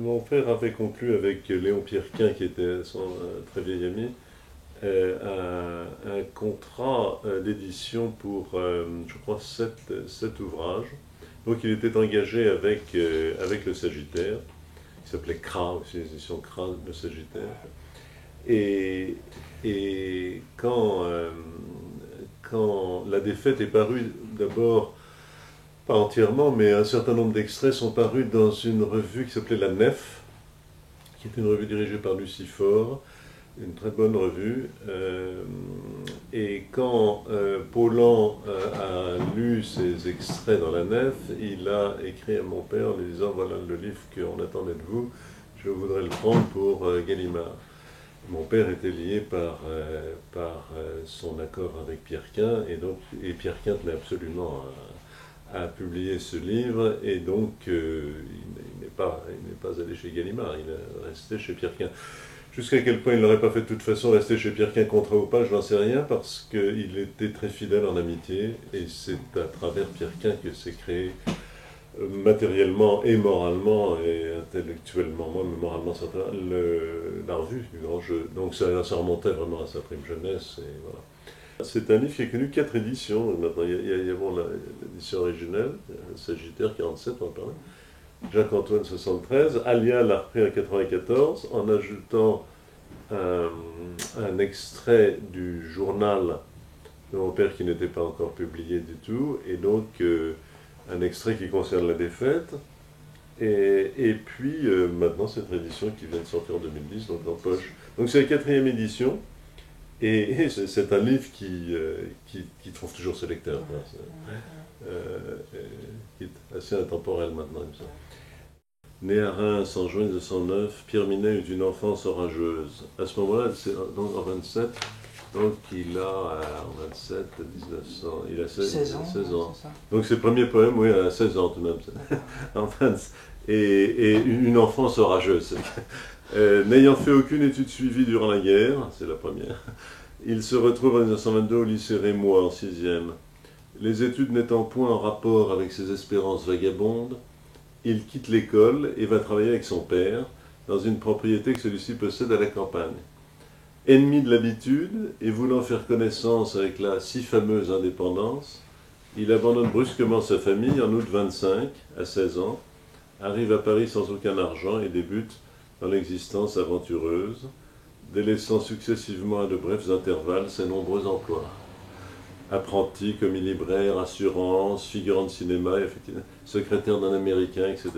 mon père avait conclu avec Léon Pierrequin, qui était son très vieil ami, un contrat d'édition pour, je crois, sept ouvrages. Donc il était engagé avec le Sagittaire, qui s'appelait CRA, aussi les éditions CRA, le Sagittaire. Et, et quand la défaite est parue, d'abord, pas entièrement, mais un certain nombre d'extraits sont parus dans une revue qui s'appelait La Nef, qui est une revue dirigée par Lucie Faure, une très bonne revue. Et quand Paulan a lu ces extraits dans La Nef, il a écrit à mon père en lui disant: voilà le livre qu'on attendait de vous, je voudrais le prendre pour Gallimard. Mon père était lié par son accord avec Pierrequin, et Pierrequin tenait absolument à publier ce livre, et donc il n'est pas allé chez Gallimard, il est resté chez Pierrequin. Jusqu'à quel point il n'aurait pas fait de toute façon rester chez Pierrequin, contrat ou pas, je n'en sais rien, parce qu'il était très fidèle en amitié, et c'est à travers Pierrequin que s'est créé matériellement et moralement et intellectuellement, moi, mais moralement certain, la revue du Grand Jeu. Donc ça remontait vraiment à sa prime jeunesse, et voilà. C'est un livre qui a connu 4 éditions. Maintenant, il y a bon, l'édition originelle, Sagittaire 47, on en parlait, Jacques-Antoine 73, Alia l'a repris en 94 en ajoutant un extrait du journal de mon père qui n'était pas encore publié du tout, et donc un extrait qui concerne la défaite. Et puis maintenant cette édition qui vient de sortir en 2010, donc en poche. Donc c'est la 4e édition. Et c'est un livre qui trouve toujours ses lecteurs, qui est assez intemporel maintenant, il me semble. Né à Reims en juin 1909, Pierre Minet eut une enfance orageuse. À ce moment-là, donc en 27, donc il a en 27, 1900, il a 16 ans. 16 ans. Donc ses premiers poèmes, oui, à 16 ans tout de même. Enfin, et une enfance orageuse. N'ayant fait aucune étude suivie durant la guerre, c'est la première, il se retrouve en 1922 au lycée Rémois en 6e. Les études n'étant point en rapport avec ses espérances vagabondes, il quitte l'école et va travailler avec son père dans une propriété que celui-ci possède à la campagne. Ennemi de l'habitude et voulant faire connaissance avec la si fameuse indépendance, il abandonne brusquement sa famille en août 25, à 16 ans, arrive à Paris sans aucun argent et débute dans l'existence aventureuse, délaissant successivement à de brefs intervalles ses nombreux emplois. Apprenti, commis libraire, assurance, figurant de cinéma, secrétaire d'un Américain, etc.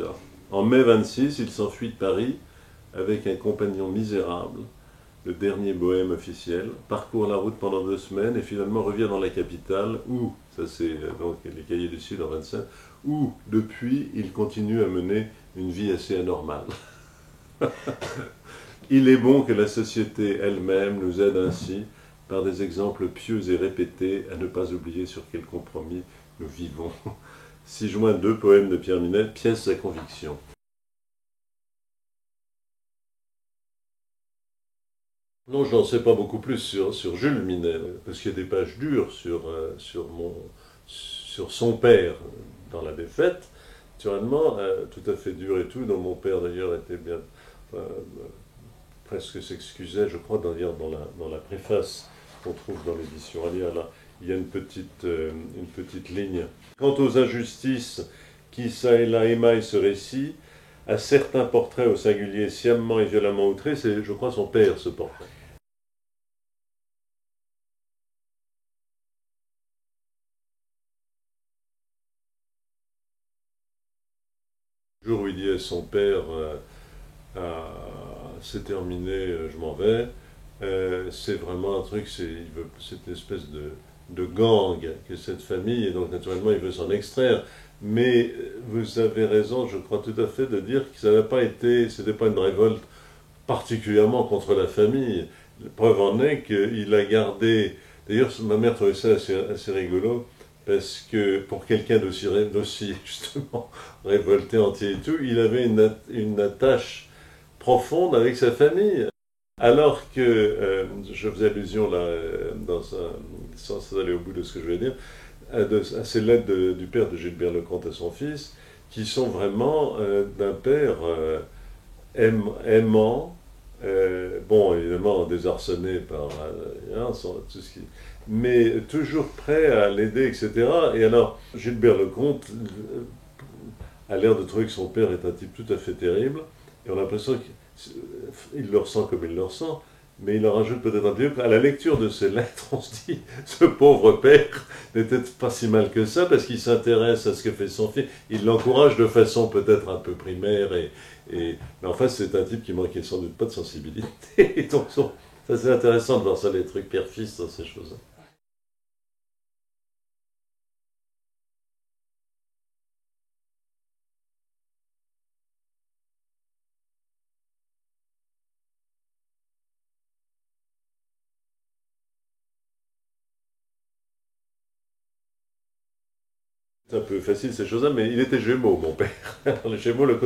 En mai 26, il s'enfuit de Paris avec un compagnon misérable, le dernier bohème officiel, parcourt la route pendant 2 semaines et finalement revient dans la capitale, où, ça c'est donc les Cahiers du Sud en 27, où depuis il continue à mener une vie assez anormale. Il est bon que la société elle-même nous aide ainsi, par des exemples pieux et répétés, à ne pas oublier sur quel compromis nous vivons. 6 juin, 2 poèmes de Pierre Minet, pièces à conviction. Non, je n'en sais pas beaucoup plus sur Jules Minet, parce qu'il y a des pages dures sur son père dans la défaite, naturellement, tout à fait dur et tout, dont mon père d'ailleurs était bien, presque s'excusait, je crois, d'ailleurs dans la préface qu'on trouve dans l'édition Alia, il y a une petite ligne. Quant aux injustices qui, ça et là, émaillent ce récit, à certains portraits au singulier sciemment et violemment outrés, c'est, je crois, son père, ce portrait. Le jour où il dit à son père, c'est terminé, je m'en vais, c'est vraiment un truc, c'est une espèce de gang que cette famille, et donc naturellement il veut s'en extraire. Mais vous avez raison, je crois tout à fait, de dire que ça n'a pas été, c'était pas une révolte particulièrement contre la famille. La preuve en est qu'il a gardé, d'ailleurs ma mère trouvait ça assez rigolo, parce que pour quelqu'un d'aussi justement révolté, entier et tout, il avait une attache profonde avec sa famille. Alors que, je faisais allusion là, sans aller au bout de ce que je vais dire, à ces lettres du père de Gilbert Lecomte à son fils, qui sont vraiment d'un père aimant, bon, évidemment désarçonné par tout ce qui... mais toujours prêt à l'aider, etc. Et alors, Gilbert Lecomte a l'air de trouver que son père est un type tout à fait terrible, et on a l'impression qu'il le ressent comme il le ressent, mais il en rajoute peut-être un peu. À la lecture de ces lettres, on se dit, ce pauvre père n'était pas si mal que ça, parce qu'il s'intéresse à ce que fait son fils, il l'encourage de façon peut-être un peu primaire, mais en fait c'est un type qui manquait sans doute pas de sensibilité, donc ça c'est intéressant de voir ça, les trucs père-fils dans ces choses-là. C'est un peu facile ces choses-là, mais il était Gémeaux, mon père. Le Gémeaux, il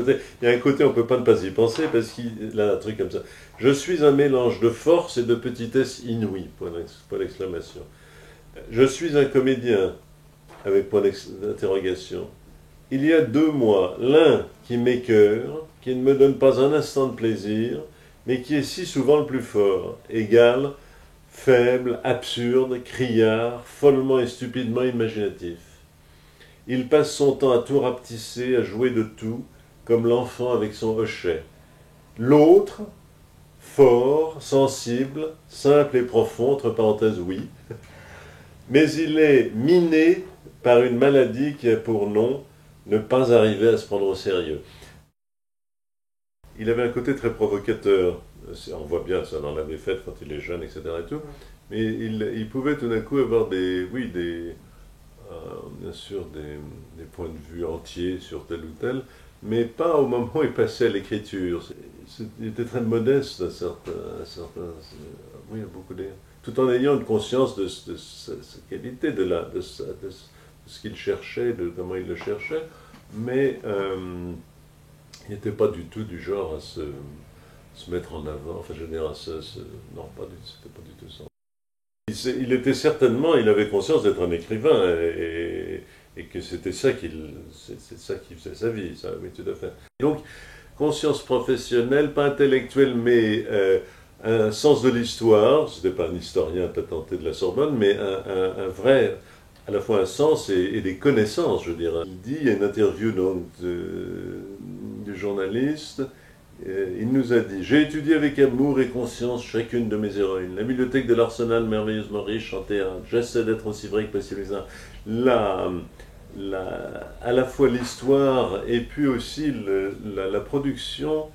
y a un côté, on ne peut pas ne pas y penser, parce qu'il a un truc comme ça. Je suis un mélange de force et de petitesse inouïe, point d'exclamation. Je suis un comédien, avec point d'interrogation. Il y a 2 mois, l'un qui m'écœure, qui ne me donne pas un instant de plaisir, mais qui est si souvent le plus fort, égal, faible, absurde, criard, follement et stupidement imaginatif. Il passe son temps à tout rapetisser, à jouer de tout, comme l'enfant avec son hochet. L'autre, fort, sensible, simple et profond, entre parenthèses oui, mais il est miné par une maladie qui a pour nom ne pas arriver à se prendre au sérieux. Il avait un côté très provocateur, on voit bien ça dans La Défaite quand il est jeune, etc. Et tout, mais il pouvait tout d'un coup avoir bien sûr des points de vue entiers sur tel ou tel, mais pas au moment où il passait à l'écriture. Il était très modeste à certains oui, à beaucoup tout en ayant une conscience de sa qualité, de ce qu'il cherchait, de comment il le cherchait, mais il n'était pas du tout du genre à se mettre en avant, enfin je veux dire, non, c'était pas du tout ça. Il était certainement, il avait conscience d'être un écrivain et que c'était ça c'est ça qui faisait sa vie, ça, oui, tout à fait. Donc, conscience professionnelle, pas intellectuelle, mais un sens de l'histoire. C'était pas un historien patenté de la Sorbonne, mais un vrai, à la fois un sens et des connaissances, je dirais. Il dit, il y a une interview donc du journaliste. Il nous a dit: j'ai étudié avec amour et conscience chacune de mes héroïnes. La bibliothèque de l'Arsenal, merveilleusement riche en théâtre. J'essaie d'être aussi vrai que possible. À la fois l'histoire et puis aussi la production,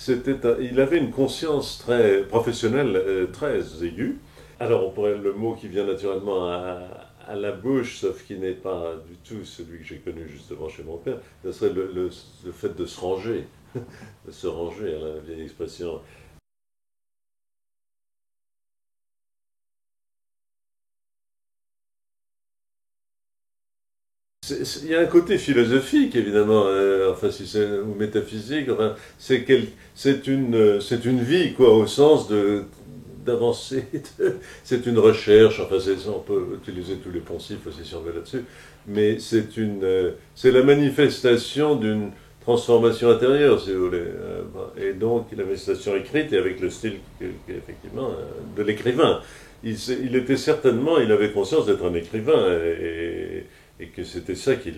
il avait une conscience très professionnelle, très aiguë. Alors on pourrait, le mot qui vient naturellement à la bouche, sauf qui n'est pas du tout celui que j'ai connu justement chez mon père, ce serait le fait de se ranger. De se ranger, à la vieille expression. Il y a un côté philosophique, évidemment, enfin, ou métaphysique, enfin, c'est une vie, quoi, au sens d'avancer, c'est une recherche, enfin, on peut utiliser tous les poncifs aussi si on veut là-dessus, mais c'est la manifestation d'une transformation intérieure, si vous voulez, et donc la manifestation écrite et avec le style, effectivement, de l'écrivain. Il était certainement, il avait conscience d'être un écrivain, et que c'est ça qui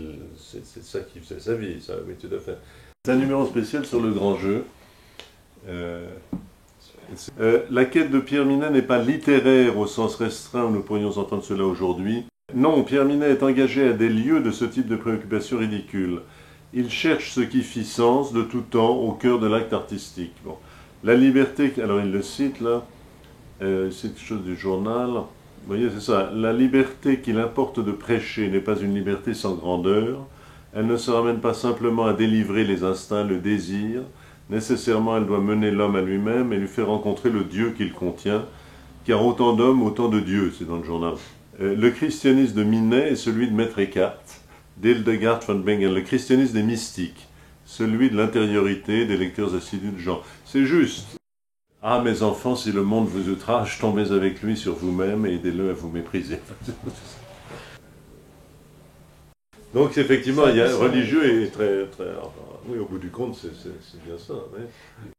faisait sa vie, ça, oui, tout à fait. C'est un numéro spécial sur le grand jeu. La quête de Pierre Minet n'est pas littéraire au sens restreint où nous pourrions entendre cela aujourd'hui. Non, Pierre Minet est engagé à des lieux de ce type de préoccupation ridicule. Il cherche ce qui fit sens de tout temps au cœur de l'acte artistique. Bon. La liberté, alors il le cite là, c'est quelque chose du journal. Vous voyez, c'est ça. La liberté qu'il importe de prêcher n'est pas une liberté sans grandeur. Elle ne se ramène pas simplement à délivrer les instincts, le désir. Nécessairement, elle doit mener l'homme à lui-même et lui faire rencontrer le Dieu qu'il contient. Car autant d'hommes, autant de dieux, c'est dans le journal. Le christianisme de Minet est celui de Maître Eckhart, d'Hildegard von Bingen. Le christianisme des mystiques, celui de l'intériorité des lecteurs assidus de Jean. C'est juste. Ah, mes enfants, si le monde vous outrage, tombez avec lui sur vous-même et aidez-le à vous mépriser. Donc effectivement, C'est il y a impressionnant. religieux et très, très, enfin, oui, au bout du compte, c'est bien ça. Ouais.